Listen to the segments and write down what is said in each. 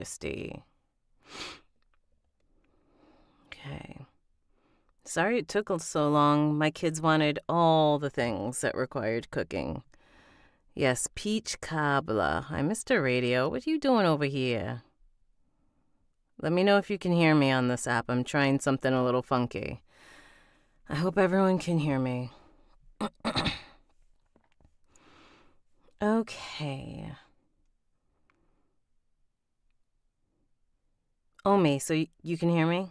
Majesty. Okay. Sorry it took so long. My kids wanted all the things that required cooking. Yes, peach cobbler. Hi, Mr. Radio. What are you doing over here? Let me know if you can hear me on this app. I'm trying something a little funky. I hope everyone can hear me. Okay. Omi, so you can hear me?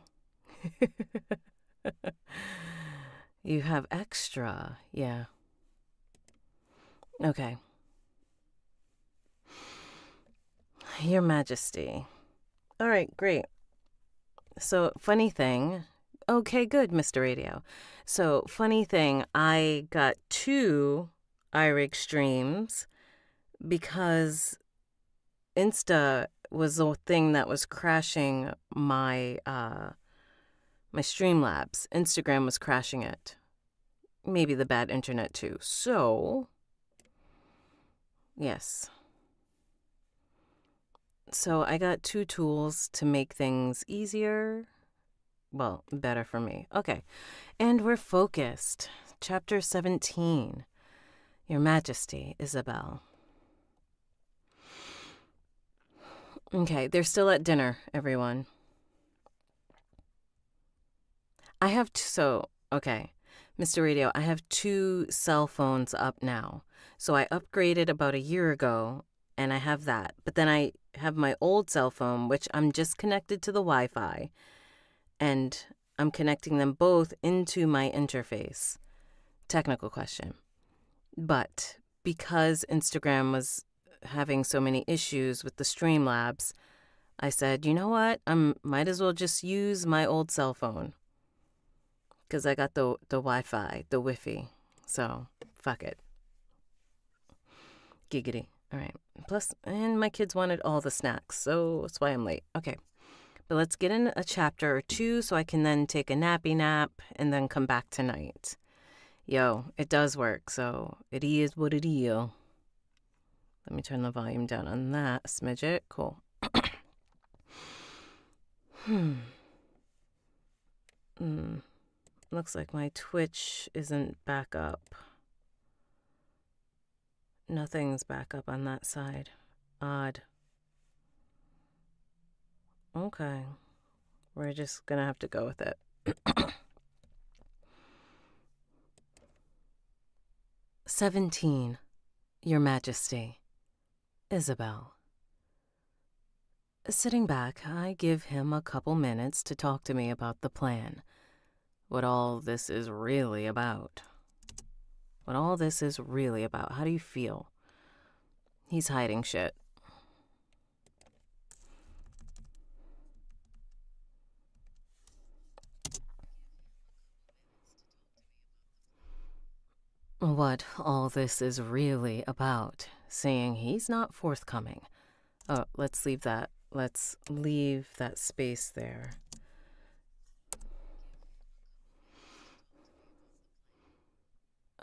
You have extra, yeah. Okay. Your Majesty. All right, great. So, funny thing. Okay, good, Mr. Radio. So, funny thing, I got 2 iRig streams because Insta was the thing that was crashing my Streamlabs. Instagram was crashing it. Maybe the bad internet too. So, yes. So I got 2 tools to make things easier. Well, better for me. Okay. And we're focused. Chapter 17. Your Majesty, Isabel. Okay, they're still at dinner, everyone. Okay. Mr. Radio, I have 2 cell phones up now. So I upgraded about a year ago, and I have that. But then I have my old cell phone, which I'm just connected to the Wi-Fi, and I'm connecting them both into my interface. Technical question. But because Instagram was having so many issues with the Streamlabs, I said, you know what? I might as well just use my old cell phone. Because I got the Wi-Fi, the Wi-Fi. So, fuck it. Giggity. All right. Plus, and my kids wanted all the snacks, so that's why I'm late. Okay. But let's get in a chapter or 2 so I can then take a nappy nap and then come back tonight. Yo, it does work, so it is what it is. Let me turn the volume down on that smidget. Cool. Looks like my Twitch isn't back up. Nothing's back up on that side. Odd. Okay. We're just gonna have to go with it. 17. Your Majesty. Isabel. Sitting back, I give him a couple minutes to talk to me about the plan. What all this is really about. What all this is really about. How do you feel? He's hiding shit. What all this is really about. Saying he's not forthcoming. Oh, let's leave that. Let's leave that space there.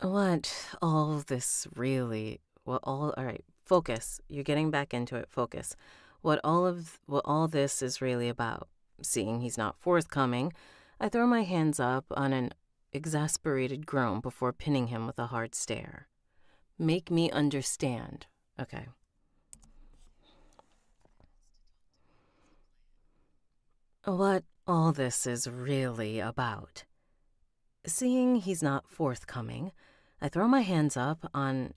What all this really... all right, focus. You're getting back into it. Focus. What all this is really about. Seeing he's not forthcoming, I throw my hands up on an exasperated groan before pinning him with a hard stare. Make me understand. Okay. What all this is really about. Seeing he's not forthcoming, I throw my hands up on...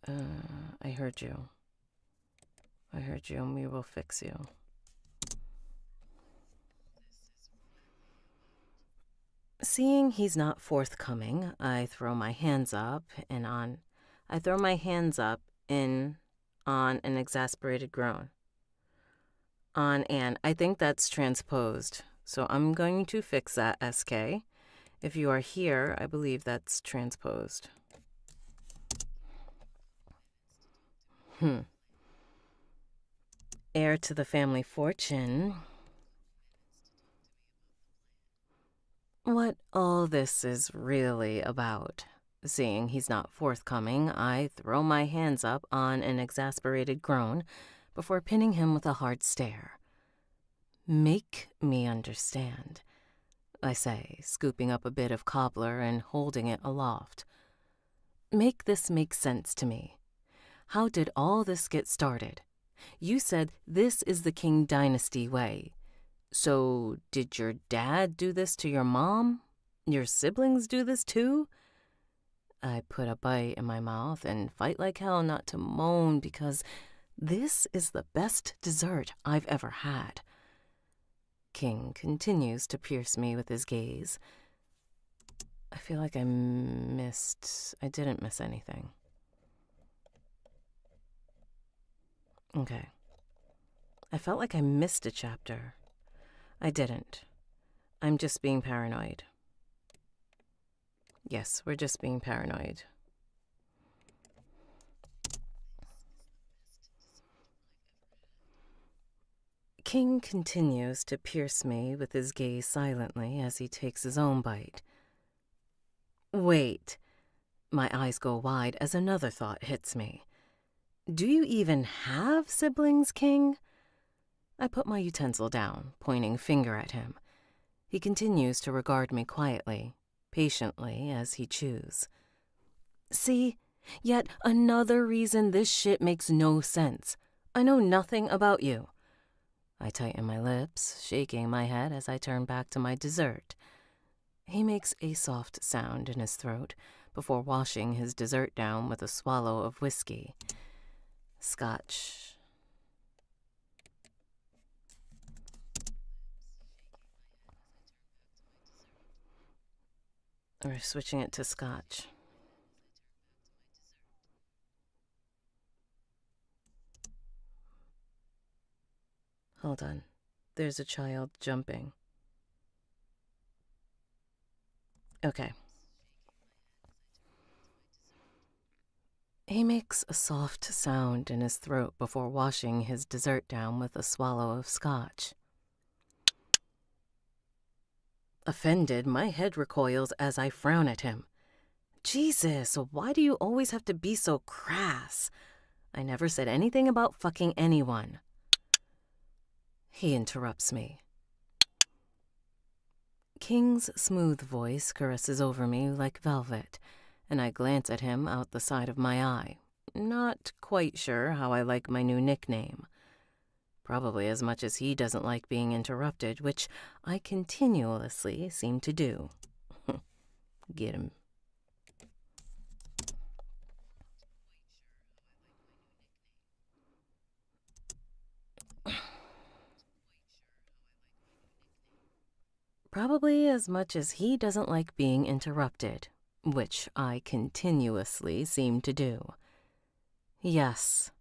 I heard you. I heard you, and we will fix you. Seeing he's not forthcoming, I throw my hands up on an exasperated groan. I think that's transposed. So I'm going to fix that, SK. If you are here, I believe that's transposed. Heir to the family fortune. What all this is really about. Seeing he's not forthcoming, I throw my hands up on an exasperated groan. before pinning him with a hard stare. "Make me understand," I say, scooping up a bit of cobbler and holding it aloft. "Make this make sense to me. How did all this get started? You said this is the King Dynasty way. So did your dad do this to your mom? Your siblings do this too?" I put a bite in my mouth and fight like hell not to moan because this is the best dessert I've ever had. King continues to pierce me with his gaze. I feel like I didn't miss anything. Okay. I felt like I missed a chapter. I didn't. I'm just being paranoid. Yes, we're just being paranoid. King continues to pierce me with his gaze silently as he takes his own bite. Wait. My eyes go wide as another thought hits me. Do you even have siblings, King? I put my utensil down, pointing finger at him. He continues to regard me quietly, patiently as he chews. See, yet another reason this shit makes no sense. I know nothing about you. I tighten my lips, shaking my head as I turn back to my dessert. He makes a soft sound in his throat before washing his dessert down with a swallow of whiskey. Scotch. We're switching it to scotch. Hold on. There's a child jumping. Okay. He makes a soft sound in his throat before washing his dessert down with a swallow of scotch. Offended, my head recoils as I frown at him. Jesus, why do you always have to be so crass? I never said anything about fucking anyone. He interrupts me. King's smooth voice caresses over me like velvet, and I glance at him out the side of my eye, not quite sure how I like my new nickname. Probably as much as he doesn't like being interrupted, which I continuously seem to do. Get him. Probably as much as he doesn't like being interrupted, which I continuously seem to do. Yes.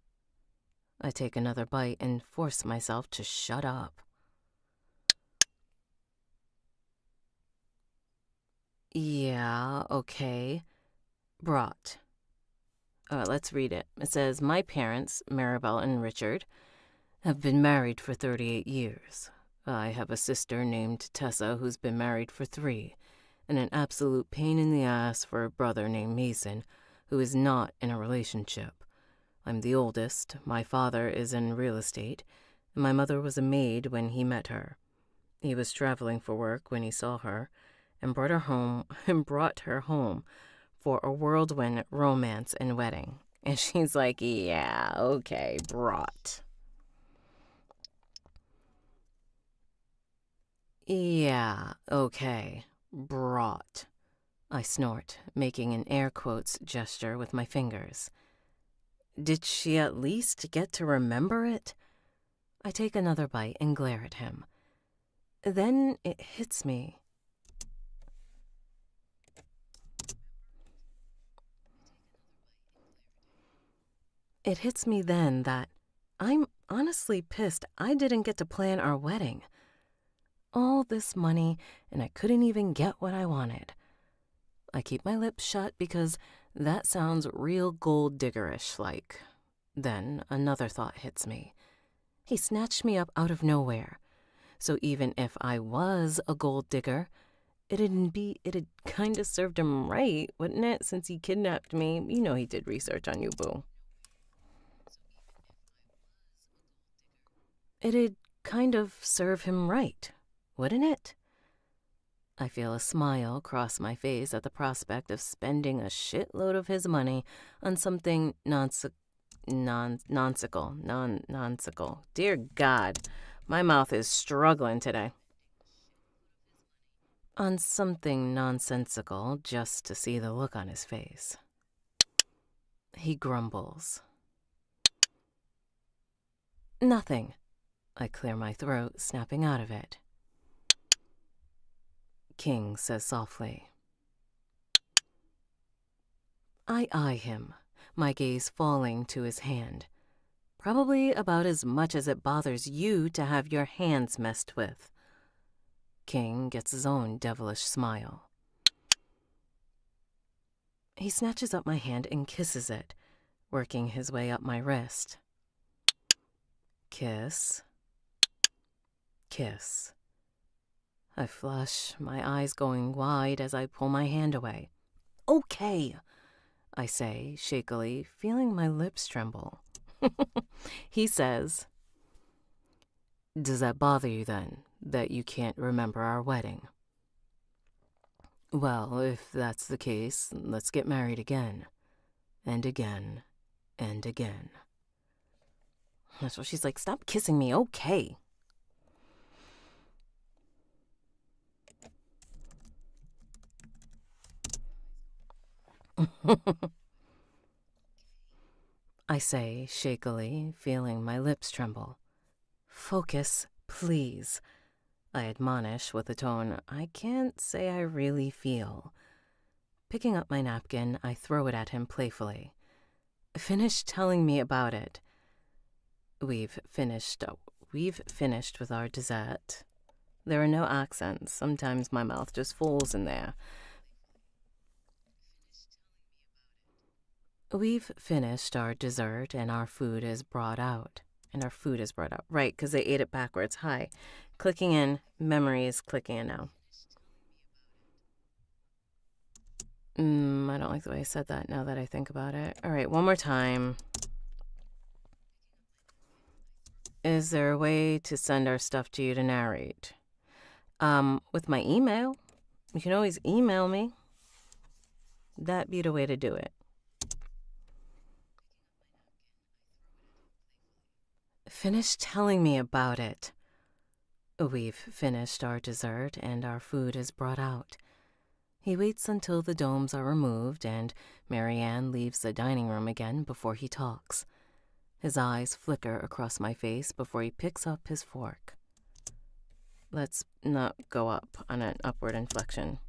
I take another bite and force myself to shut up. Yeah, okay. Brought. Let's read it. It says, my parents, Maribel and Richard, have been married for 38 years. I have a sister named Tessa who's been married for 3, and an absolute pain in the ass for a brother named Mason, who is not in a relationship. I'm the oldest, my father is in real estate, and my mother was a maid when he met her. He was traveling for work when he saw her, and brought her home for a whirlwind romance and wedding. And she's like, yeah, okay, brought. Yeah, okay, brought. I snort, making an air quotes gesture with my fingers. Did she at least get to remember it? I take another bite and glare at him. Then it hits me. It hits me then that I'm honestly pissed I didn't get to plan our wedding. All this money, and I couldn't even get what I wanted. I keep my lips shut because that sounds real gold diggerish like. Then another thought hits me. He snatched me up out of nowhere. So even if I was a gold digger, it'd kind of served him right, wouldn't it, since he kidnapped me? You know he did research on you, boo. It'd kind of serve him right, wouldn't it? I feel a smile cross my face at the prospect of spending a shitload of his money on something nonsensical. Dear God, my mouth is struggling today. On something nonsensical just to see the look on his face. He grumbles. Nothing. I clear my throat, snapping out of it. King says softly. I eye him, my gaze falling to his hand. Probably about as much as it bothers you to have your hands messed with. King gets his own devilish smile. He snatches up my hand and kisses it, working his way up my wrist. Kiss. Kiss. I flush, my eyes going wide as I pull my hand away. Okay, I say, shakily, feeling my lips tremble. He says, does that bother you then, that you can't remember our wedding? Well, if that's the case, let's get married again. And again. And again. So she's like, stop kissing me, okay. I say, shakily, feeling my lips tremble. Focus, please, I admonish with a tone I can't say I really feel. Picking up my napkin, I throw it at him playfully. Finish telling me about it. We've finished with our dessert. There are no accents. Sometimes my mouth just falls in there. We've finished our dessert and our food is brought out. Right, because they ate it backwards. Hi. Clicking in. Memory is clicking in now. I don't like the way I said that now that I think about it. All right, one more time. Is there a way to send our stuff to you to narrate? With my email. You can always email me. That'd be the way to do it. Finish telling me about it. We've finished our dessert and our food is brought out. He waits until the domes are removed and Marianne leaves the dining room again before he talks. His eyes flicker across my face before he picks up his fork. Let's not go up on an upward inflection.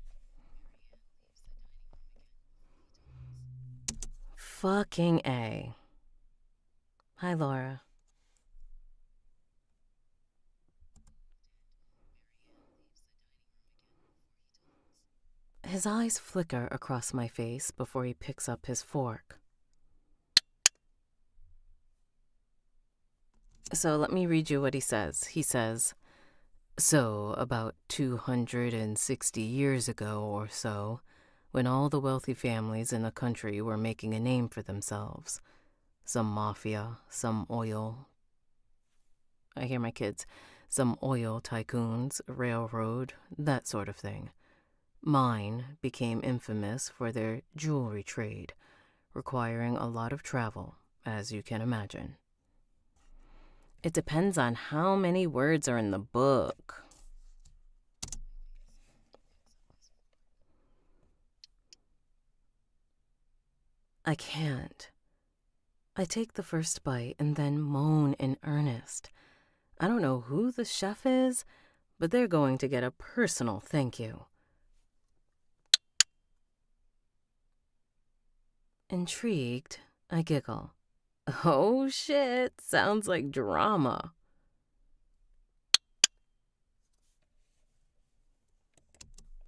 Fucking A. Hi, Laura. His eyes flicker across my face before he picks up his fork. So let me read you what he says. He says, so about 260 years ago or so, when all the wealthy families in the country were making a name for themselves, some mafia, some oil, I hear my kids, some oil tycoons, railroad, that sort of thing. Mine became infamous for their jewelry trade, requiring a lot of travel, as you can imagine. It depends on how many words are in the book. I can't. I take the first bite and then moan in earnest. I don't know who the chef is, but they're going to get a personal thank you. Intrigued, I giggle. Oh shit, sounds like drama.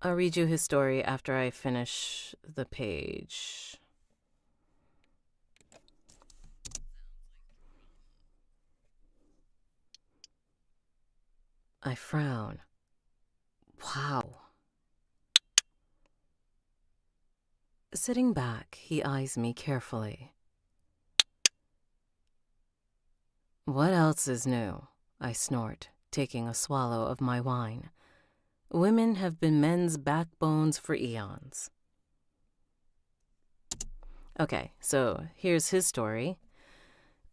I'll read you his story after I finish the page. I frown. Wow. Sitting back, he eyes me carefully. What else is new? I snort, taking a swallow of my wine. Women have been men's backbones for eons. Okay, so here's his story.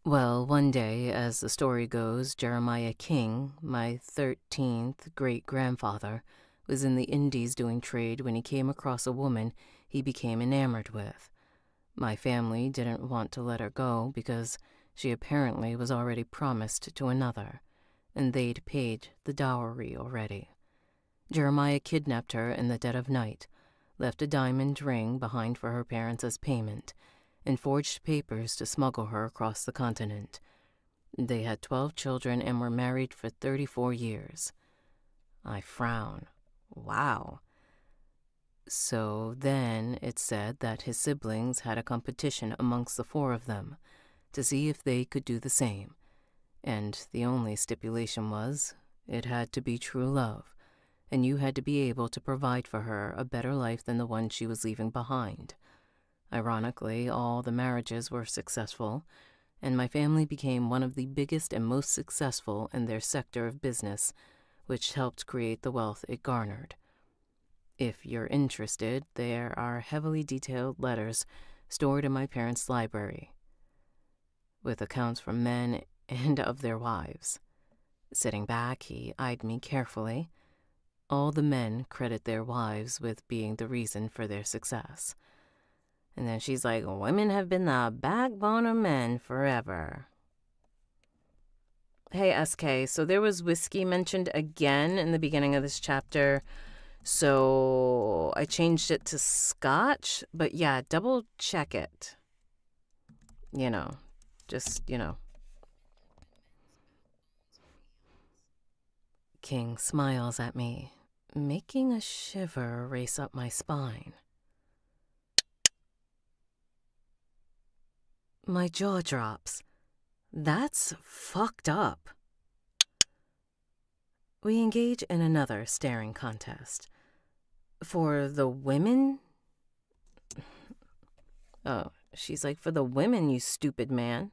Well, one day, as the story goes, Jeremiah King, my 13th great-grandfather, was in the Indies doing trade when he came across a woman he became enamored with. My family didn't want to let her go because she apparently was already promised to another, and they'd paid the dowry already. Jeremiah kidnapped her in the dead of night, left a diamond ring behind for her parents as payment, and forged papers to smuggle her across the continent. They had 12 children and were married for 34 years. I frown. Wow. So then it said that his siblings had a competition amongst the 4 of them to see if they could do the same, and the only stipulation was it had to be true love, and you had to be able to provide for her a better life than the one she was leaving behind. Ironically, all the marriages were successful, and my family became one of the biggest and most successful in their sector of business, which helped create the wealth it garnered. If you're interested, there are heavily detailed letters stored in my parents' library, with accounts from men and of their wives. Sitting back, he eyed me carefully. All the men credit their wives with being the reason for their success. And then she's like, women have been the backbone of men forever. Hey, SK, so there was whiskey mentioned again in the beginning of this chapter, so I changed it to scotch, but yeah, double check it. Just. King smiles at me, making a shiver race up my spine. My jaw drops. That's fucked up. We engage in another staring contest. For the women? Oh, she's like, for the women, you stupid man.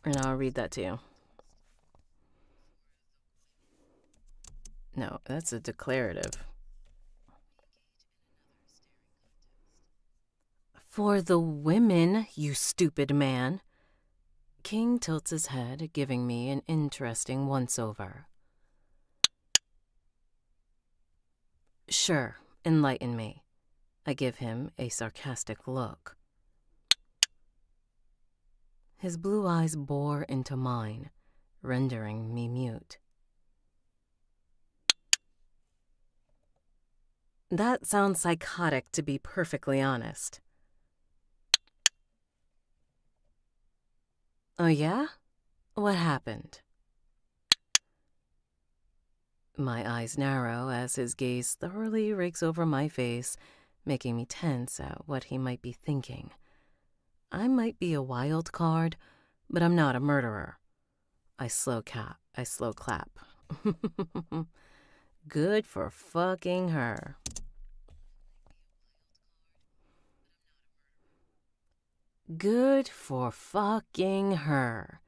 And I'll read that to you. No, that's a declarative. For the women, you stupid man. King tilts his head, giving me an interesting once-over. Sure, enlighten me. I give him a sarcastic look. His blue eyes bore into mine, rendering me mute. That sounds psychotic, to be perfectly honest. Oh yeah? What happened? My eyes narrow as his gaze thoroughly rakes over my face, making me tense at what he might be thinking. I might be a wild card, but I'm not a murderer. I slow clap. Good for fucking her. Good for fucking her.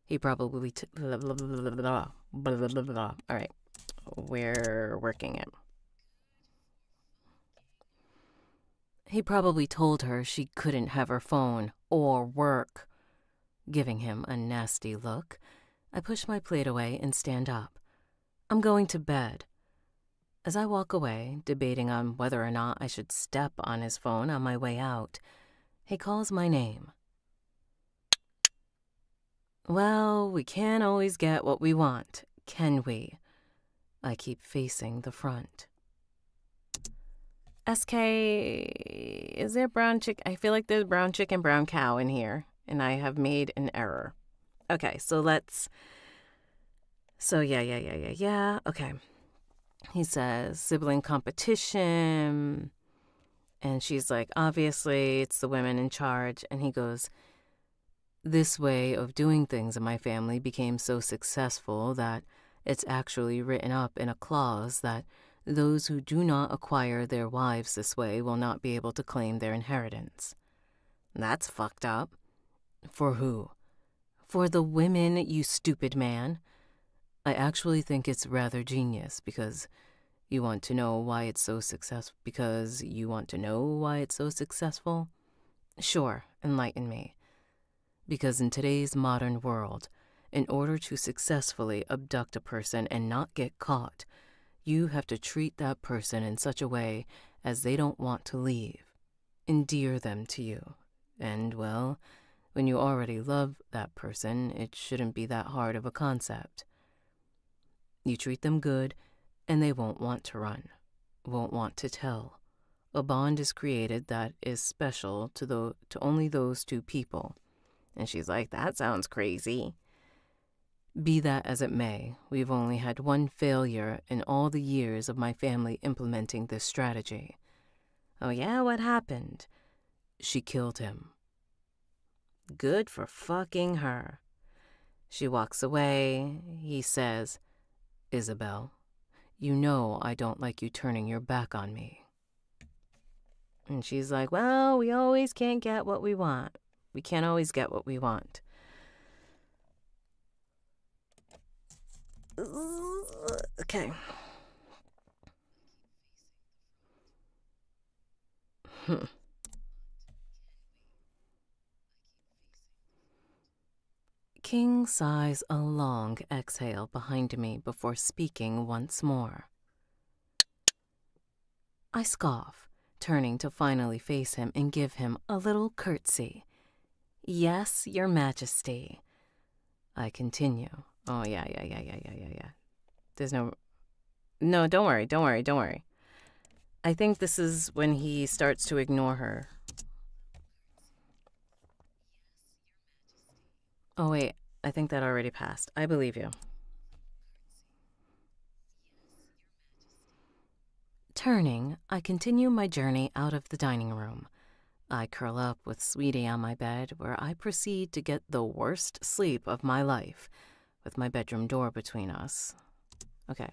He probably All right, we're working it. He probably told her she couldn't have her phone or work. Giving him a nasty look, I push my plate away and stand up. I'm going to bed. As I walk away, debating on whether or not I should step on his phone on my way out, he calls my name. Well, we can't always get what we want, can we? I keep facing the front. SK, is there brown chicken? I feel like there's brown chicken, brown cow in here, and I have made an error. Okay, so yeah. Okay. He says, sibling competition. And she's like, obviously, it's the women in charge. And he goes, this way of doing things in my family became so successful that it's actually written up in a clause that those who do not acquire their wives this way will not be able to claim their inheritance. That's fucked up. For who? For the women, you stupid man. I actually think it's rather genius because you want to know why it's so successful. Because you want to know why it's so successful? Sure, enlighten me. Because in today's modern world, in order to successfully abduct a person and not get caught, you have to treat that person in such a way as they don't want to leave, endear them to you. And, well, when you already love that person, it shouldn't be that hard of a concept. You treat them good, and they won't want to run, won't want to tell. A bond is created that is special to only those two people. And she's like, that sounds crazy. Be that as it may, we've only had one failure in all the years of my family implementing this strategy. Oh yeah, what happened? She killed him. Good for fucking her. She walks away. He says, Isabel, you know I don't like you turning your back on me. And she's like, well, we always can't get what we want. We can't always get what we want. Okay. King sighs a long exhale behind me before speaking once more. I scoff, turning to finally face him and give him a little curtsy. Yes, Your Majesty. I continue. Oh, yeah. There's no, don't worry. I think this is when he starts to ignore her. Oh, wait, I think that already passed. I believe you. Turning, I continue my journey out of the dining room. I curl up with Sweetie on my bed, where I proceed to get the worst sleep of my life, with my bedroom door between us. Okay.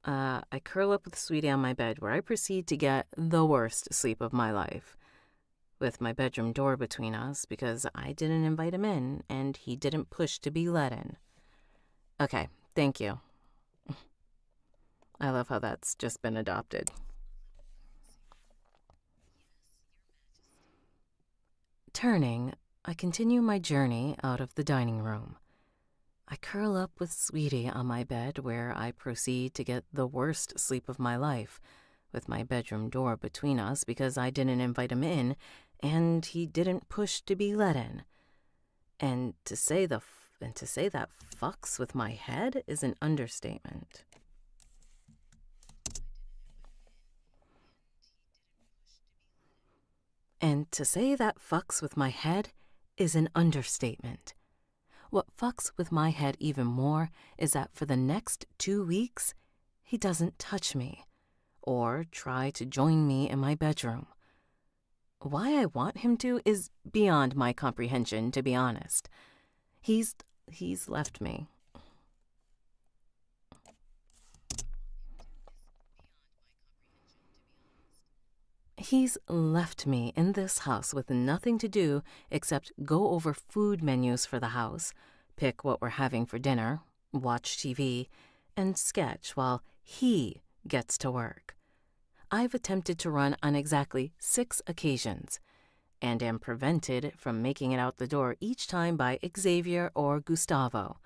I curl up with Sweetie on my bed, where I proceed to get the worst sleep of my life, with my bedroom door between us, because I didn't invite him in, and he didn't push to be let in. Okay, thank you. I love how that's just been adopted. Turning, I continue my journey out of the dining room. I curl up with Sweetie on my bed, where I proceed to get the worst sleep of my life, with my bedroom door between us because I didn't invite him in, and he didn't push to be let in. And to say that fucks with my head is an understatement. And to say that fucks with my head is an understatement. What fucks with my head even more is that for the next 2 weeks, he doesn't touch me or try to join me in my bedroom. Why I want him to is beyond my comprehension, to be honest. He's left me. He's left me in this house with nothing to do except go over food menus for the house, pick what we're having for dinner, watch TV, and sketch while he gets to work. I've attempted to run on exactly 6 occasions, and am prevented from making it out the door each time by Xavier or Gustavo,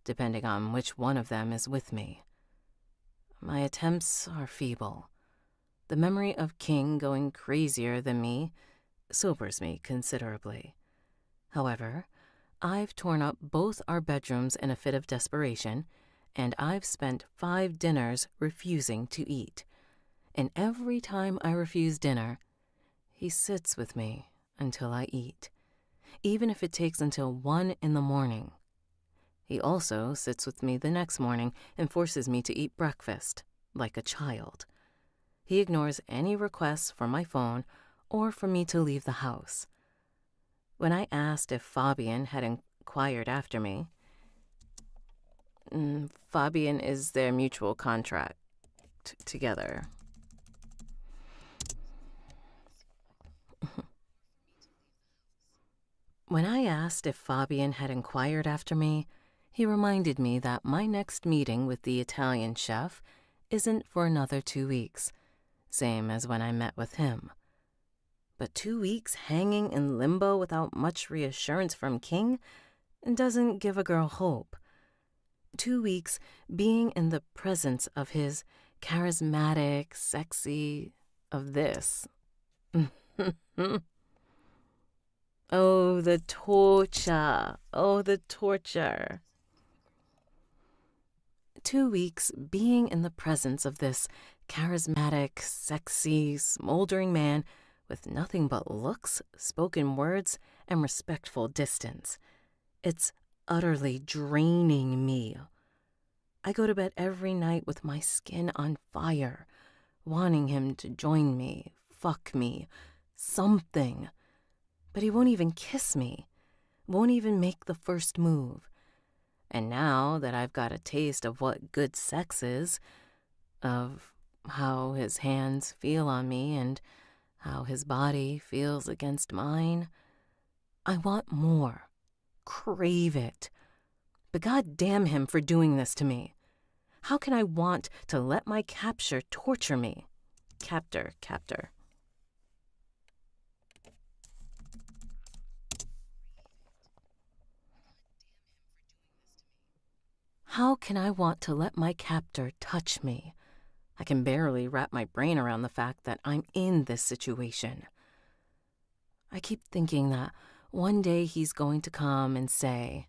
depending on which one of them is with me. My attempts are feeble. The memory of King going crazier than me sobers me considerably. However, I've torn up both our bedrooms in a fit of desperation, and I've spent 5 dinners refusing to eat. And every time I refuse dinner, he sits with me until I eat, even if it takes until 1 in the morning. He also sits with me the next morning and forces me to eat breakfast, like a child. He ignores any requests for my phone or for me to leave the house. When I asked if Fabian had inquired after me, Fabian is their mutual contract together. When I asked if Fabian had inquired after me, he reminded me that my next meeting with the Italian chef isn't for another 2 weeks, same as when I met with him. But 2 weeks hanging in limbo without much reassurance from King doesn't give a girl hope. 2 weeks being in the presence of his charismatic, sexy, of this. Oh, the torture. Oh, the torture. 2 weeks being in the presence of this charismatic, sexy, smoldering man with nothing but looks, spoken words, and respectful distance. It's utterly draining me. I go to bed every night with my skin on fire, wanting him to join me, fuck me, something. But he won't even kiss me, won't even make the first move. And now that I've got a taste of what good sex is, of how his hands feel on me and how his body feels against mine, I want more, crave it. But God damn him for doing this to me. How can I want to let my captor torture me? Captor. How can I want to let my captor touch me? I can barely wrap my brain around the fact that I'm in this situation. I keep thinking that one day he's going to come and say,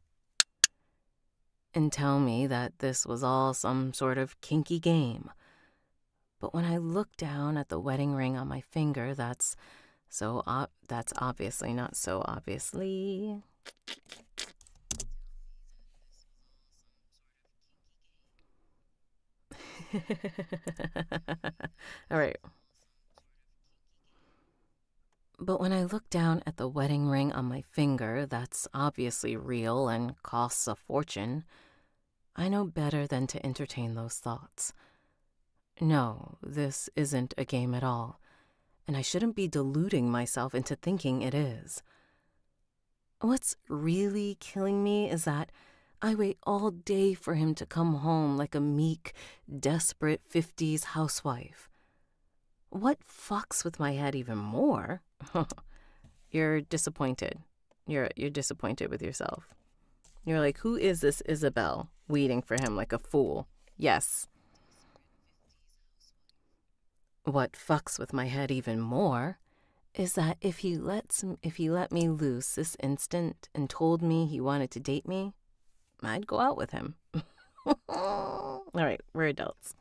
and tell me that this was all some sort of kinky game. But when I look down at the wedding ring on my finger, that's obviously not so obviously. All right. But when I look down at the wedding ring on my finger, that's obviously real and costs a fortune, I know better than to entertain those thoughts. No, this isn't a game at all, and I shouldn't be deluding myself into thinking it is. What's really killing me is that I wait all day for him to come home like a meek, desperate 50s housewife. What fucks with my head even more? You're disappointed. You're disappointed with yourself. You're like, who is this Isabel waiting for him like a fool? Yes. What fucks with my head even more is that if he let me loose this instant and told me he wanted to date me, I'd go out with him. All right, we're adults.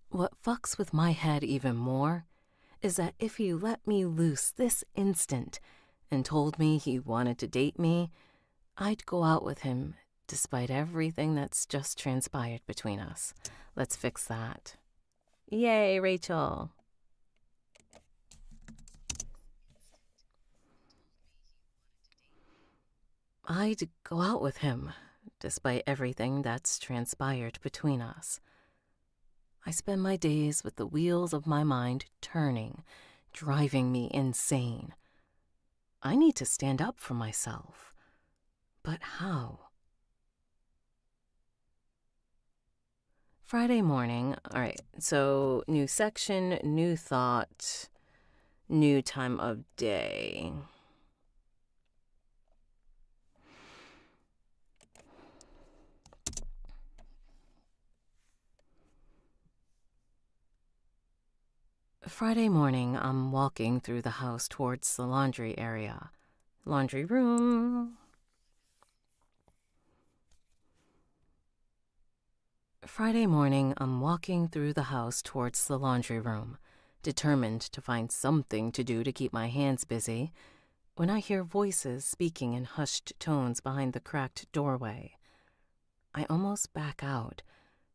What fucks with my head even more is that if he let me loose this instant and told me he wanted to date me, I'd go out with him despite everything that's just transpired between us. Let's fix that. Yay, Rachel. I'd go out with him despite everything that's transpired between us. I spend my days with the wheels of my mind turning, driving me insane. I need to stand up for myself. But how? Friday morning. All right, so new section, new thought, new time of day. Friday morning, I'm walking through the house towards the laundry area. Laundry room. Friday morning, I'm walking through the house towards the laundry room, determined to find something to do to keep my hands busy, when I hear voices speaking in hushed tones behind the cracked doorway. I almost back out,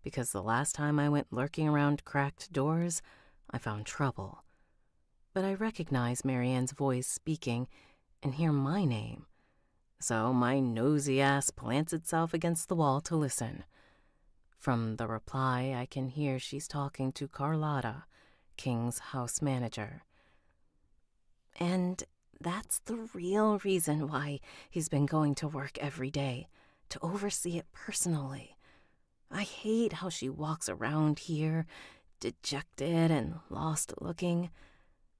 because the last time I went lurking around cracked doors, I found trouble. But I recognize Marianne's voice speaking and hear my name, so my nosy ass plants itself against the wall to listen. From the reply, I can hear she's talking to Carlotta, King's house manager. And That's the real reason why he's been going to work every day, to oversee it personally. I hate how she walks around here, dejected and lost looking.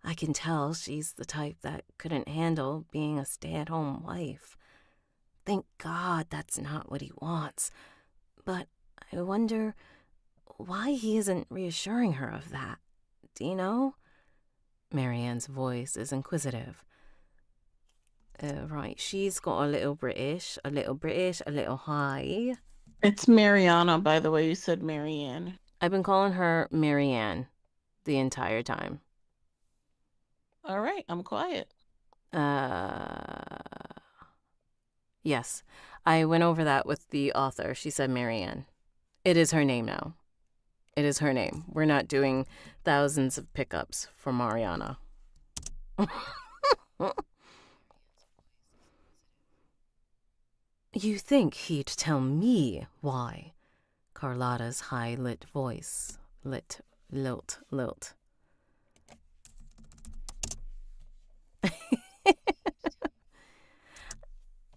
I can tell she's the type that couldn't handle being a stay-at-home wife. Thank God that's not what he wants. But I wonder why he isn't reassuring her of that. Do you know? Marianne's voice is inquisitive. Right, she's got a little British, a little high. It's Mariana, by the way. You said Marianne. I've been calling her Marianne the entire time. All right, I'm quiet. Yes, I went over that with the author. She said Marianne. It is her name now. It is her name. We're not doing thousands of pickups for Mariana. You think he'd tell me why? Carlotta's high-lit voice. Lilt.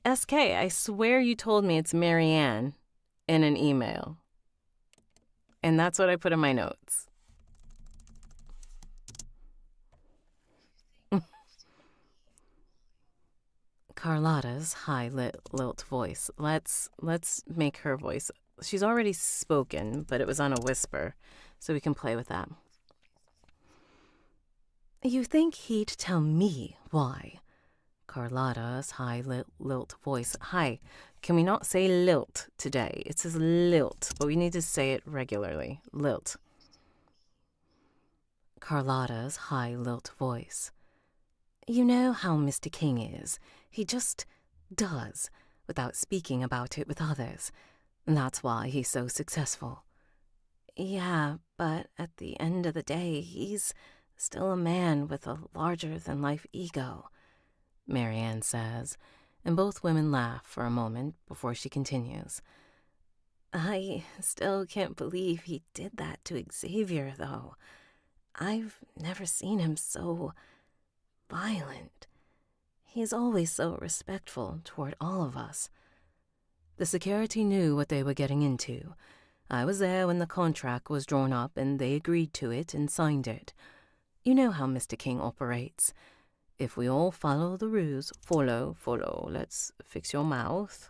SK, I swear you told me it's Marianne in an email. And that's what I put in my notes. Carlotta's high-lilt voice. Let's make her voice. She's already spoken, but it was on a whisper, so we can play with that. You think he'd tell me why? Carlotta's high-lilt voice. Hi, can we not say lilt today? It says lilt, but we need to say it regularly. Lilt. Carlotta's high-lilt voice. You know how Mr. King is. He just does, without speaking about it with others. That's why he's so successful. Yeah, but at the end of the day, he's still a man with a larger-than-life ego, Marianne says, and both women laugh for a moment before she continues. I still can't believe he did that to Xavier, though. I've never seen him so violent. He's always so respectful toward all of us. The security knew what they were getting into. I was there when the contract was drawn up and they agreed to it and signed it. You know how Mr. King operates. If we all follow the rules, follow, let's fix your mouth.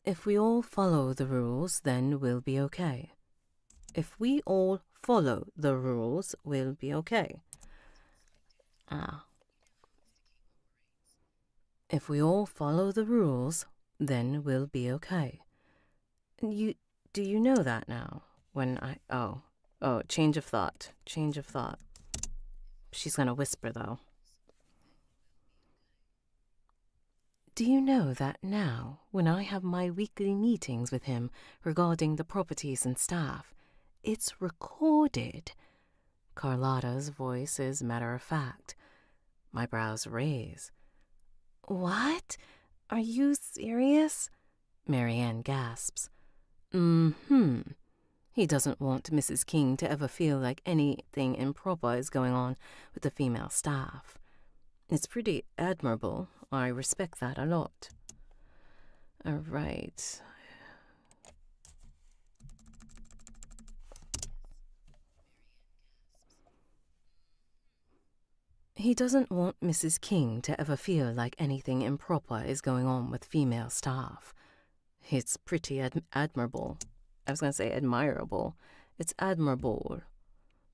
If we all follow the rules, then we'll be okay. If we all follow the rules, we'll be okay. If we all follow the rules, then we'll be okay. Do you know that now? Change of thought. She's gonna whisper, though. Do you know that now, when I have my weekly meetings with him regarding the properties and staff, it's recorded? Carlotta's voice is matter-of-fact. My brows raise. What? Are you serious? Marianne gasps. He doesn't want Mrs. King to ever feel like anything improper is going on with the female staff. It's pretty admirable. I respect that a lot. All right. He doesn't want Mrs. King to ever feel like anything improper is going on with female staff. It's pretty admirable. I was going to say admirable. It's admirable.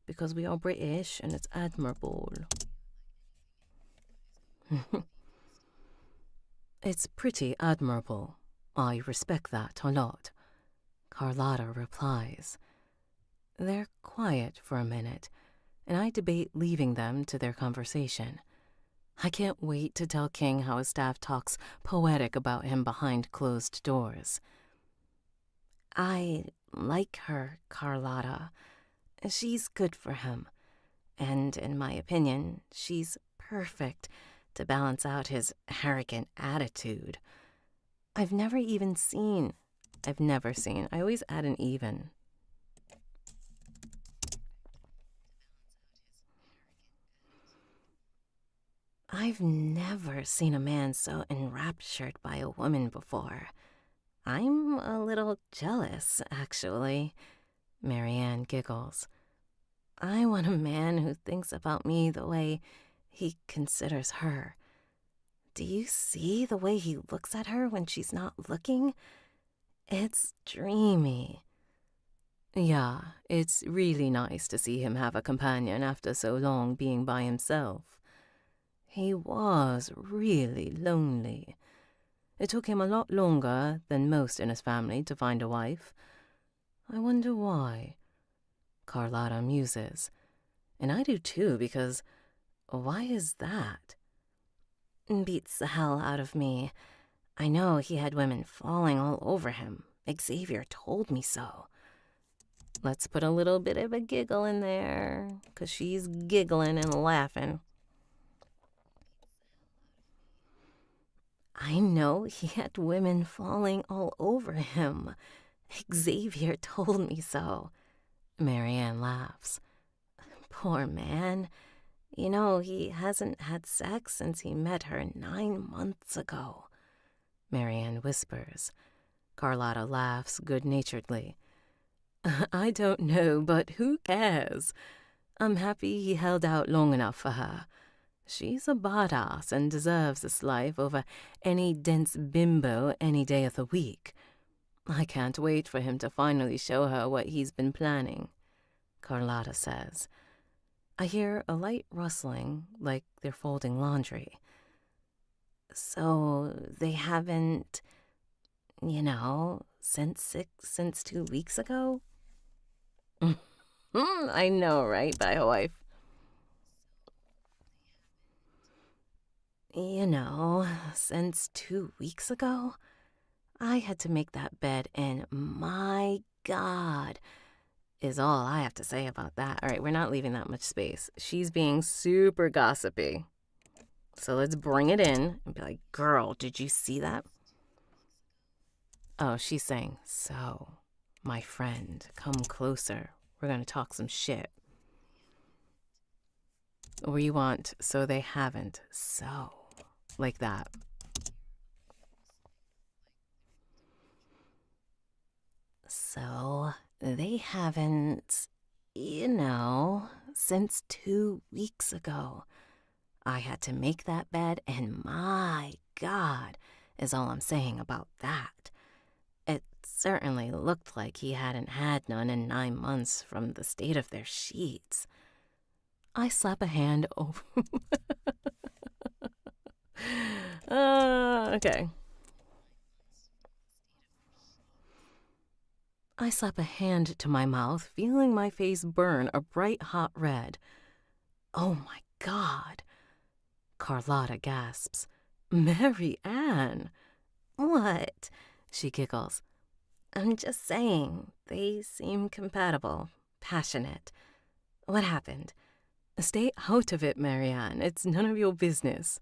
Because we are British and it's admirable. It's pretty admirable. I respect that a lot. Carlotta replies. They're quiet for a minute, and I debate leaving them to their conversation. I can't wait to tell King how his staff talks poetic about him behind closed doors. I like her, Carlotta. She's good for him. And in my opinion, she's perfect to balance out his arrogant attitude. I've never seen, I always add an even. I've never seen a man so enraptured by a woman before. I'm a little jealous, actually. Marianne giggles. I want a man who thinks about me the way he considers her. Do you see the way he looks at her when she's not looking? It's dreamy. Yeah, it's really nice to see him have a companion after so long being by himself. He was really lonely. It took him a lot longer than most in his family to find a wife. I wonder why. Carlotta muses. And I do too, because why is that? Beats the hell out of me. I know he had women falling all over him. Xavier told me so. Let's put a little bit of a giggle in there, 'cause she's giggling and laughing. I know he had women falling all over him. Xavier told me so. Marianne laughs. Poor man. You know, he hasn't had sex since he met her 9 months ago. Marianne whispers. Carlotta laughs good-naturedly. I don't know, but who cares? I'm happy he held out long enough for her. She's a badass and deserves this life over any dense bimbo any day of the week. I can't wait for him to finally show her what he's been planning, Carlotta says. I hear a light rustling, like they're folding laundry. So they haven't, since 2 weeks ago? I know, right, by a wife? Since 2 weeks ago? I had to make that bed, and my God, is all I have to say about that. All right, we're not leaving that much space. She's being super gossipy. So let's bring it in and be like, girl, did you see that? Oh, she's saying, so, my friend, come closer. We're going to talk some shit. Or you want, so they haven't, so, like that. So, they haven't, since 2 weeks ago. I had to make that bed, and my God, is all I'm saying about that. It certainly looked like he hadn't had none in 9 months from the state of their sheets. I slap a hand over. Okay. I slap a hand to my mouth, feeling my face burn a bright hot red. Oh my God. Carlotta gasps. Mary Ann. What? She giggles. I'm just saying, they seem compatible, passionate. What happened? Stay out of it, Marianne. It's none of your business,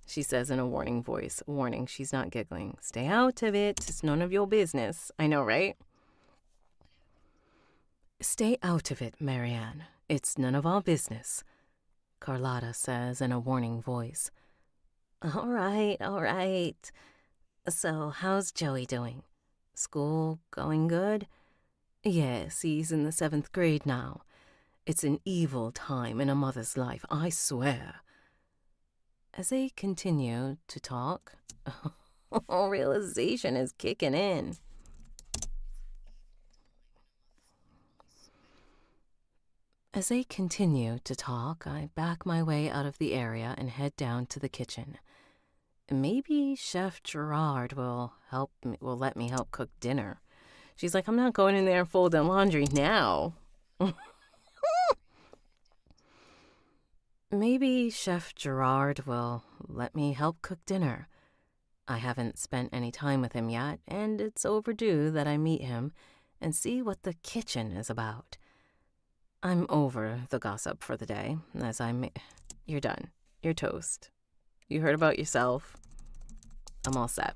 she says in a warning voice. Warning, she's not giggling. Stay out of it. It's none of your business. I know, right? Stay out of it, Marianne. It's none of our business, Carlotta says in a warning voice. All right. So, how's Joey doing? School going good? Yes, he's in the 7th grade now. It's an evil time in a mother's life, I swear. As they continue to talk, realization is kicking in. As they continue to talk, I back my way out of the area and head down to the kitchen. Maybe Chef Gerard will let me help cook dinner. She's like, I'm not going in there and folding laundry now. Maybe Chef Gerard will let me help cook dinner. I haven't spent any time with him yet, and it's overdue that I meet him and see what the kitchen is about. I'm over the gossip for the day, You're done. You're toast. You heard about yourself. I'm all set.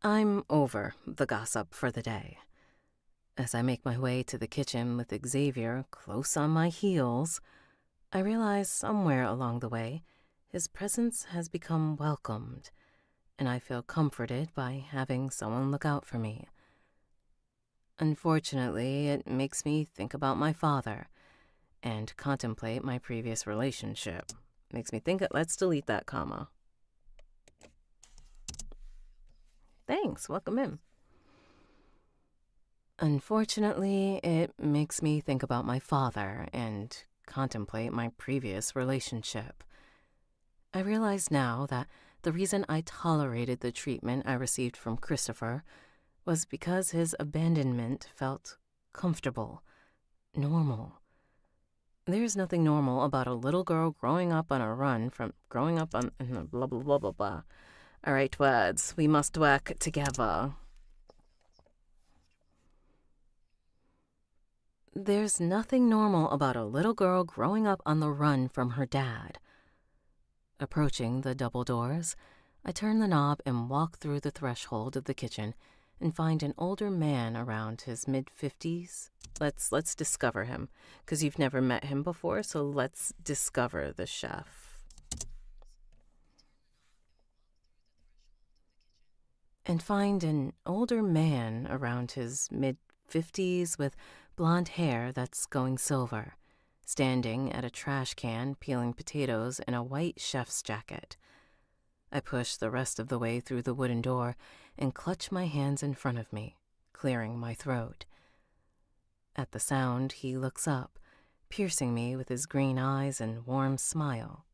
I'm over the gossip for the day. As I make my way to the kitchen with Xavier close on my heels, I realize somewhere along the way, his presence has become welcomed, and I feel comforted by having someone look out for me. Unfortunately, it makes me think about my father and contemplate my previous relationship. Makes me think, let's delete that comma. Thanks, welcome in. Unfortunately, it makes me think about my father and contemplate my previous relationship. I realize now that the reason I tolerated the treatment I received from Christopher was because his abandonment felt comfortable, normal. There's nothing normal about a little girl growing up on blah, blah, blah, blah, blah. All right, words, we must work together. There's nothing normal about a little girl growing up on the run from her dad. Approaching the double doors, I turn the knob and walk through the threshold of the kitchen and find an older man around his mid-50s. Let's discover him, because you've never met him before, so let's discover the chef. And find an older man around his mid-50s with blonde hair that's going silver, standing at a trash can peeling potatoes in a white chef's jacket. I push the rest of the way through the wooden door and clutch my hands in front of me, clearing my throat. At the sound, he looks up, piercing me with his green eyes and warm smile.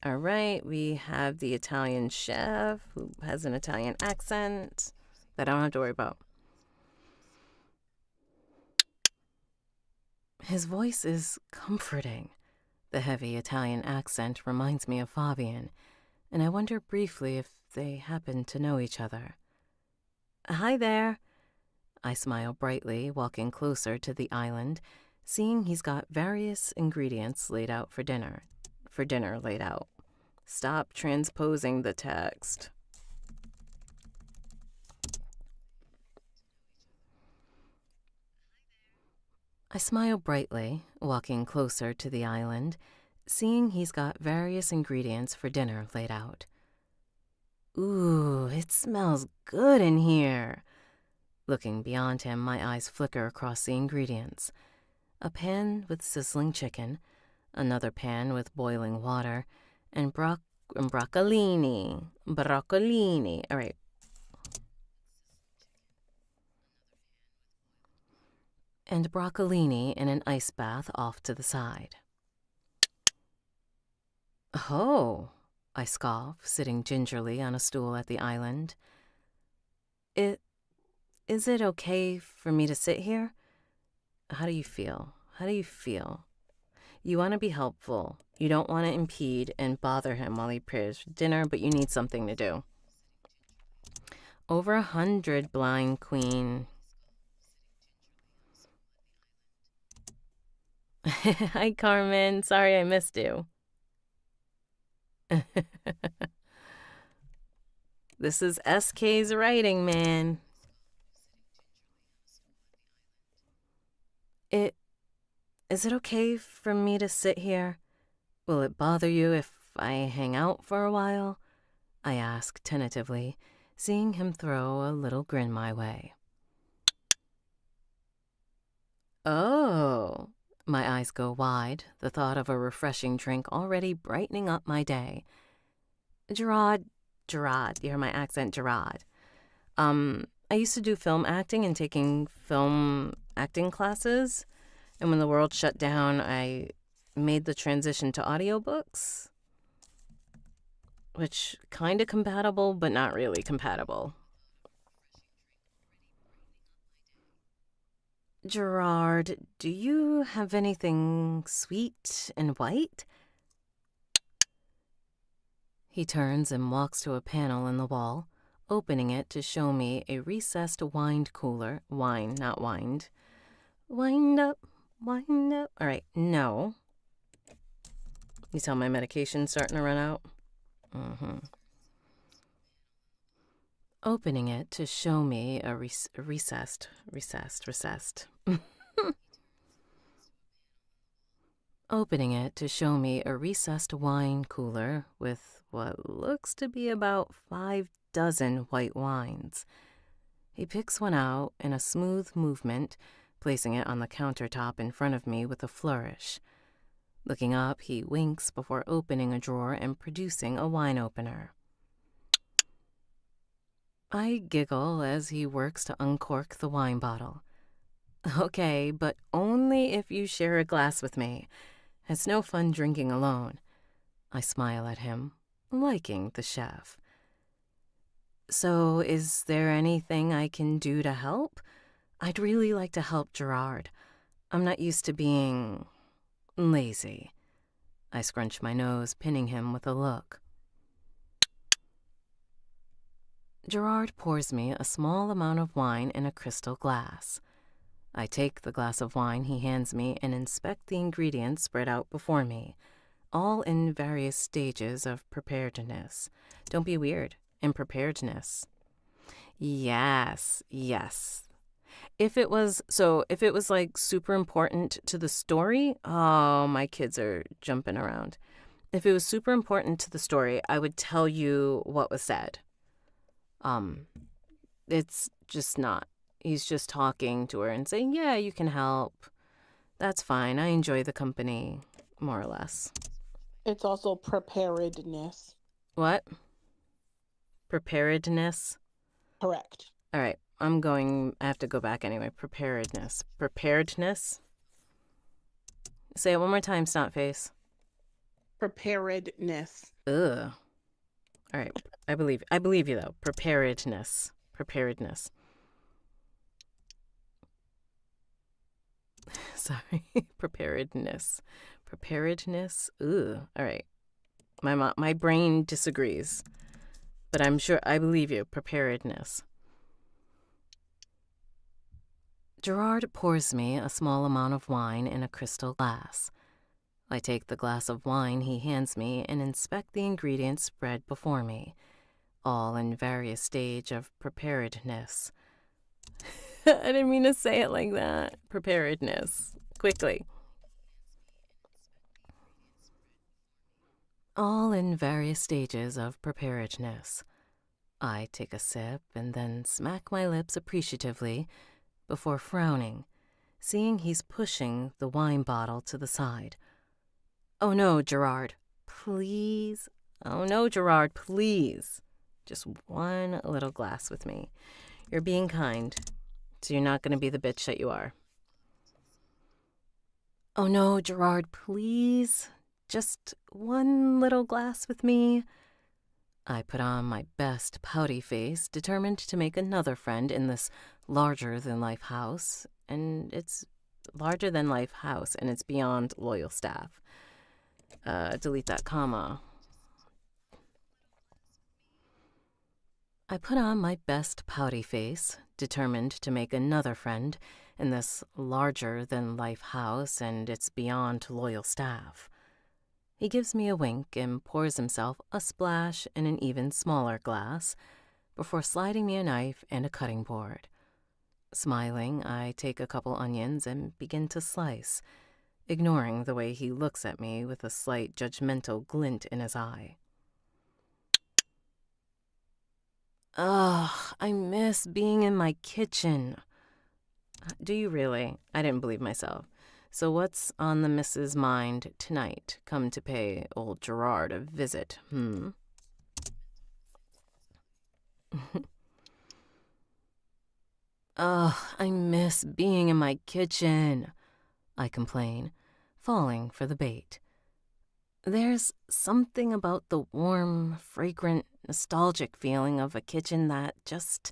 All right, we have the Italian chef who has an Italian accent that I don't have to worry about. His voice is comforting. The heavy Italian accent reminds me of Fabian, and I wonder briefly if they happen to know each other. Hi there. I smile brightly, walking closer to the island, seeing he's got various ingredients laid out for dinner. For dinner laid out. Stop transposing the text. I smile brightly, walking closer to the island, seeing he's got various ingredients for dinner laid out. Ooh, it smells good in here. Looking beyond him, my eyes flicker across the ingredients. A pan with sizzling chicken, another pan with boiling water, and broccolini. Broccolini. All right. And broccolini in an ice bath off to the side. Oh, I scoff, sitting gingerly on a stool at the island. Is it okay for me to sit here? How do you feel? How do you feel? You want to be helpful. You don't want to impede and bother him while he prepares for dinner, but you need something to do. Over 100, blind queen. Hi, Carmen. Sorry I missed you. This is SK's writing, man. Is it okay for me to sit here? Will it bother you if I hang out for a while? I ask tentatively, seeing him throw a little grin my way. Oh, my eyes go wide, the thought of a refreshing drink already brightening up my day. Gerard, you hear my accent, Gerard. I used to do film acting and taking film acting classes, and when the world shut down, I made the transition to audiobooks, which kind of compatible, but not really compatible. Gerard, do you have anything sweet and white? He turns and walks to a panel in the wall, opening it to show me a recessed wine cooler. Wine, not wined. Wind up. All right, no. You tell my medication's starting to run out? Opening it to show me a recessed. opening it to show me a recessed wine cooler with what looks to be about 5 dozen white wines. He picks one out in a smooth movement, placing it on the countertop in front of me with a flourish. Looking up, he winks before opening a drawer and producing a wine opener. I giggle as he works to uncork the wine bottle. Okay, but only if you share a glass with me. It's no fun drinking alone. I smile at him, liking the chef. So, is there anything I can do to help? I'd really like to help Gerard. I'm not used to being lazy. I scrunch my nose, pinning him with a look. Gerard pours me a small amount of wine in a crystal glass. I take the glass of wine he hands me and inspect the ingredients spread out before me, all in various stages of preparedness. Don't be weird. In preparedness. Yes. If it was like super important to the story, oh, my kids are jumping around. If it was super important to the story, I would tell you what was said. It's just not. He's just talking to her and saying, yeah, you can help. That's fine. I enjoy the company, more or less. It's also preparedness. What? Preparedness? Correct. All right. I have to go back anyway. Preparedness. Say it one more time, snot face. Preparedness. Ugh. All right. I believe you, though. Preparedness. Sorry. Preparedness. Ugh. All right. My brain disagrees, but I'm sure I believe you. Preparedness. Gerard pours me a small amount of wine in a crystal glass. I take the glass of wine he hands me and inspect the ingredients spread before me, all in various stage of preparedness. I didn't mean to say it like that. Preparedness. Quickly. All in various stages of preparedness. I take a sip and then smack my lips appreciatively before frowning, seeing he's pushing the wine bottle to the side. Oh no, Gerard, please. Oh no, Gerard, please. Just one little glass with me. You're being kind, so you're not going to be the bitch that you are. Oh no, Gerard, please. Just one little glass with me. I put on my best pouty face, determined to make another friend in this larger-than-life house, and it's larger-than-life house, and it's beyond loyal staff. Delete that comma. I put on my best pouty face, determined to make another friend in this larger-than-life house, and it's beyond loyal staff. He gives me a wink and pours himself a splash in an even smaller glass before sliding me a knife and a cutting board. Smiling, I take a couple onions and begin to slice, ignoring the way he looks at me with a slight judgmental glint in his eye. Ugh, I miss being in my kitchen. Do you really? I didn't believe myself. So what's on the missus' mind tonight? Come to pay old Gerard a visit, Ugh, I miss being in my kitchen, I complain, falling for the bait. There's something about the warm, fragrant, nostalgic feeling of a kitchen that just...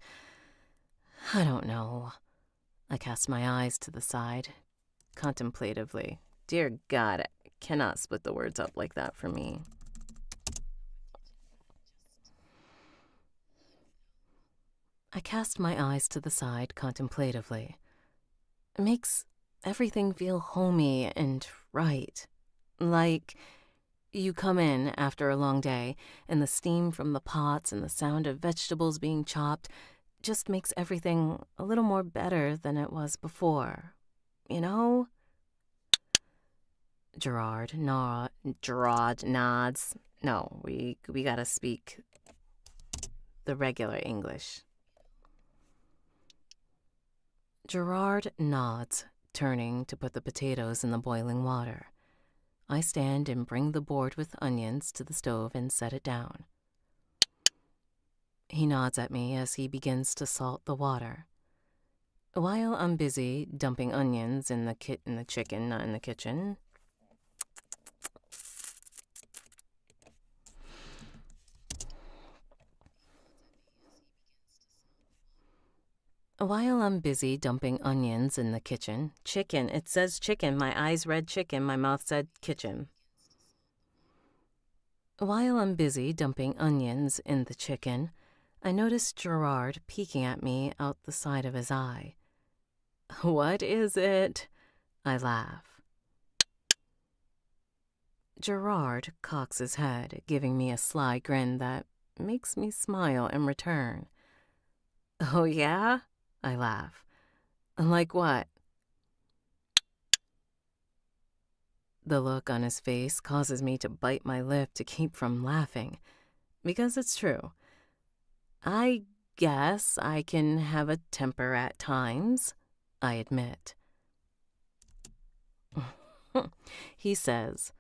I don't know. I cast my eyes to the side, contemplatively. Dear God, I cannot split the words up like that for me. I cast my eyes to the side contemplatively. It makes everything feel homey and right. Like you come in after a long day, and the steam from the pots and the sound of vegetables being chopped just makes everything a little more better than it was before. You know? Gerard nods. No, we gotta speak the regular English. Gerard nods, turning to put the potatoes in the boiling water. I stand and bring the board with onions to the stove and set it down. He nods at me as he begins to salt the water. While I'm busy dumping onions in the chicken, not in the kitchen. While I'm busy dumping onions in the kitchen, chicken, it says chicken, my eyes read chicken, my mouth said kitchen. While I'm busy dumping onions in the chicken, I notice Gerard peeking at me out the side of his eye. What is it? I laugh. Gerard cocks his head, giving me a sly grin that makes me smile in return. Oh, yeah? I laugh. Like what? The look on his face causes me to bite my lip to keep from laughing, because it's true. I guess I can have a temper at times, I admit. He says,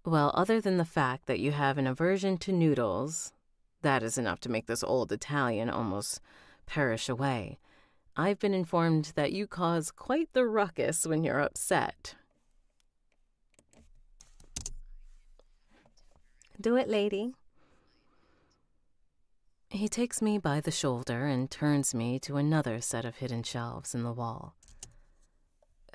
well, other than the fact that you have an aversion to noodles, that is enough to make this old Italian almost perish away. I've been informed that you cause quite the ruckus when you're upset. Do it, lady. He takes me by the shoulder and turns me to another set of hidden shelves in the wall.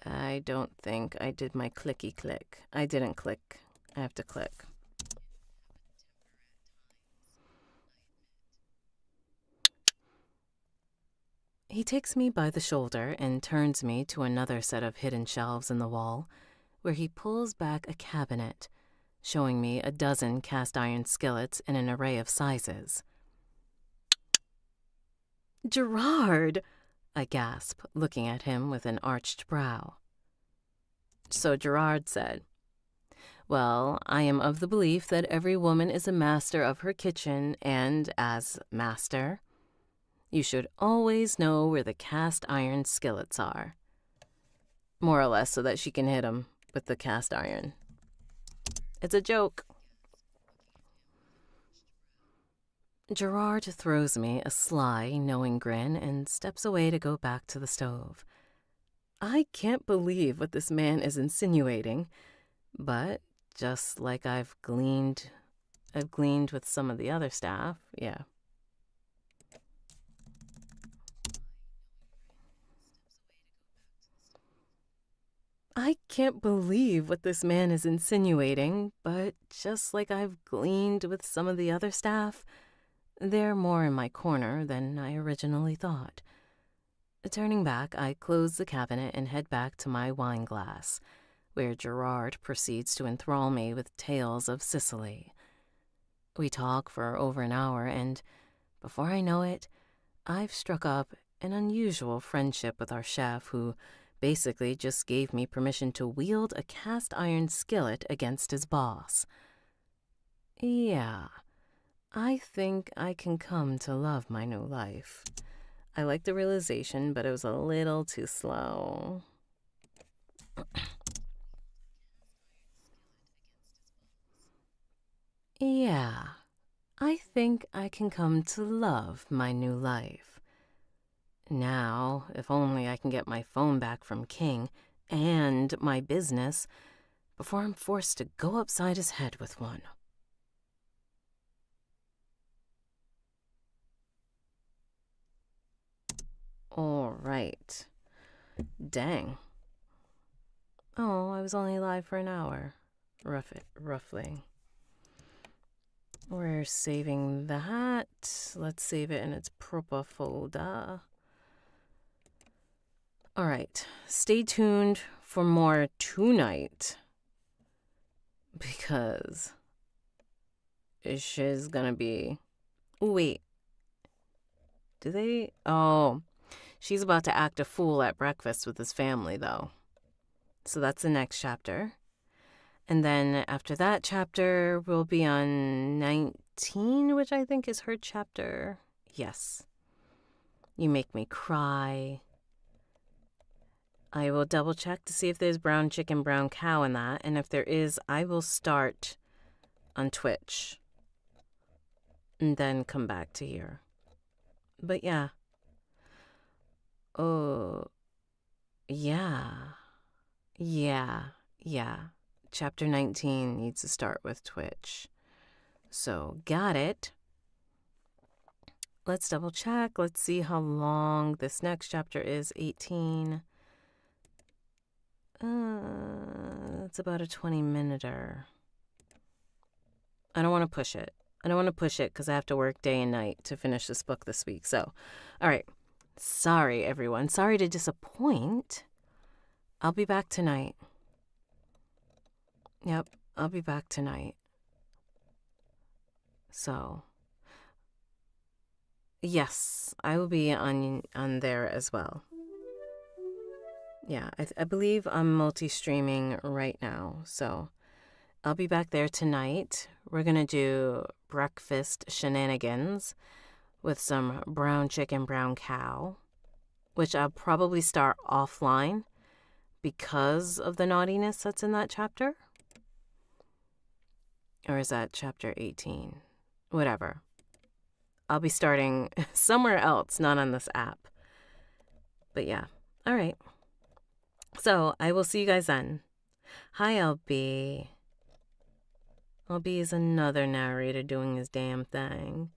I don't think I did my clicky click. I didn't click. I have to click. He takes me by the shoulder and turns me to another set of hidden shelves in the wall, where he pulls back a cabinet, showing me a dozen cast iron skillets in an array of sizes. Gerard! I gasp, looking at him with an arched brow. So Gerard said, well, I am of the belief that every woman is a master of her kitchen, and as master, you should always know where the cast iron skillets are. More or less so that she can hit them with the cast iron. It's a joke. Gerard throws me a sly, knowing grin and steps away to go back to the stove. I can't believe what this man is insinuating, but just like I've gleaned with some of the other staff, yeah. I can't believe what this man is insinuating, but just like I've gleaned with some of the other staff, they're more in my corner than I originally thought. Turning back, I close the cabinet and head back to my wine glass, where Gerard proceeds to enthrall me with tales of Sicily. We talk for over an hour, and before I know it, I've struck up an unusual friendship with our chef, who basically just gave me permission to wield a cast iron skillet against his boss. Yeah, I think I can come to love my new life. I like the realization, but it was a little too slow. Yeah, I think I can come to love my new life. Now, if only I can get my phone back from King and my business before I'm forced to go upside his head with one. All right. Dang. Oh, I was only live for an hour. Roughly. We're saving that. Let's save it in its proper folder. All right. Stay tuned for more tonight, because shit's gonna be... Ooh, wait. Do they... Oh, she's about to act a fool at breakfast with his family, though. So that's the next chapter. And then after that chapter, we'll be on 19, which I think is her chapter. Yes. You make me cry. I will double check to see if there's brown chicken, brown cow in that. And if there is, I will start on Twitch and then come back to here. But yeah. Oh, yeah. Yeah. Chapter 19 needs to start with Twitch. So, got it. Let's double check. Let's see how long this next chapter is. 18. It's about a 20-minuter. I don't want to push it. Because I have to work day and night to finish this book this week. So, all right. Sorry, everyone. Sorry to disappoint. I'll be back tonight. Yep, I'll be back tonight. So, yes, I will be on there as well. Yeah, I believe I'm multi-streaming right now, so I'll be back there tonight. We're gonna do breakfast shenanigans with some brown chicken, brown cow, which I'll probably start offline because of the naughtiness that's in that chapter. Or is that chapter 18? Whatever. I'll be starting somewhere else, not on this app. But yeah, all right. So I will see you guys then. Hi, LB. LB is another narrator doing his damn thing.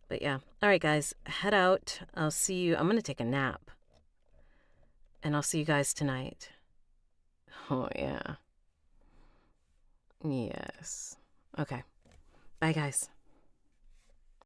But yeah, all right, guys, head out. I'll see you. I'm going to take a nap. And I'll see you guys tonight. Oh, yeah. Yes. Okay. Bye, guys.